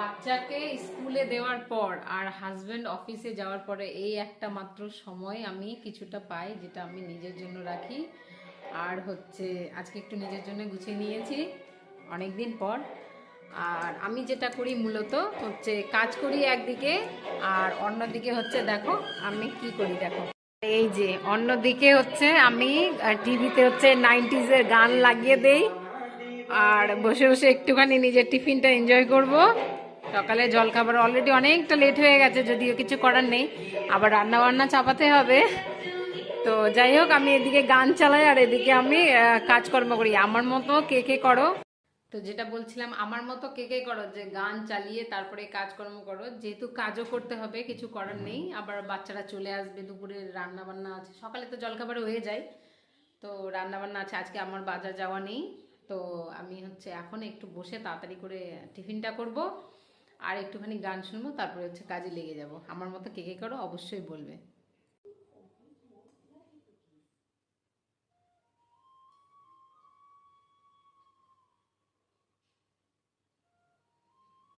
বাচ্চাকে স্কুলে দেওয়ার পর আর হাজবেন্ড অফিসে যাওয়ার পরে এই একটা মাত্র সময় আমি কিছুটা পাই, যেটা আমি নিজের জন্য রাখি। আর হচ্ছে আজকে একটু নিজের জন্য গুছিয়ে নিয়েছি অনেক দিন পর। আর আমি যেটা করি মূলত হচ্ছে কাজ করি একদিকে, আর অন্যদিকে হচ্ছে দেখো আমি কি করি। দেখো এই যে অন্যদিকে হচ্ছে আমি টিভিতে হচ্ছে 90s-এর গান লাগিয়ে দেই, আর বসে বসে একটুখানি নিজের টিফিনটা এনজয় করব। সকালে জলখাবার অলরেডি অনেকটা লেট হয়ে গেছে, যদিও কিছু করার নেই, আবার রান্না বান্না চাপাতে হবে। তো যাই হোক, আমি এদিকে গান চালাই আর এদিকে আমি কাজকর্ম করি। আমার মতো কে কে করো? তো যেটা বলছিলাম, আমার মতো কে কে করো যে গান চালিয়ে তারপরে কাজকর্ম করো, যেহেতু কাজও করতে হবে, কিছু করার নেই। আবার বাচ্চারা চলে আসবে, দুপুরে রান্না বান্না আছে, সকালে তো জলখাবার হয়ে যায়, তো রান্না বান্না আছে। আজকে আমার বাজার যাওয়া নেই, তো আমি হচ্ছে এখন একটু বসে তাড়াতাড়ি করে টিফিনটা করব আর একটুখানি গান শুনবো, তারপরে হচ্ছে কাজে লেগে যাব। আমার মতো কে কে করো অবশ্যই বলবে।